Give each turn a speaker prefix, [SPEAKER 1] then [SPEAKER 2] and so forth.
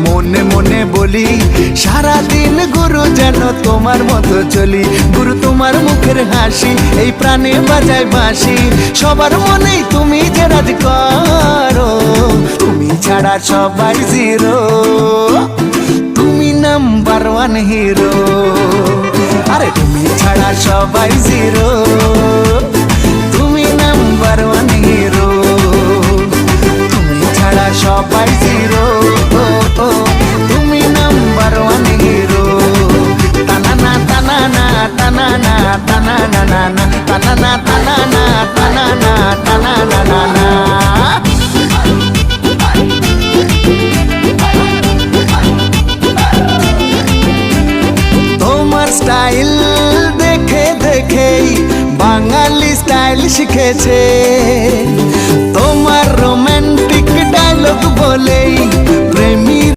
[SPEAKER 1] মনে মনে বলি সারাদিন গুরু যেন তোমার মতো চলি। গুরু তোমার মুখের হাসি এই প্রাণে বাজায় বাঁশি, সবার মনেই তুমি যে রাজ করো, তুমি ছাড়া সবাই জিরো, তুমি নাম্বার ওয়ান হিরো। আরে তুমি ছাড়া সবাই জিরো, তুমি নাম্বার ওয়ান হিরো, তুমি ছাড়া সবাই জিরো, তুমি নাম্বার ওয়ান হিরো। তানানা তানানা তানানা তানানা নানা তানানা তানানা তানানা তানানা নানা। তোমার স্টাইল দেখে দেখেই বাঙালি স্টাইল শিখেছে।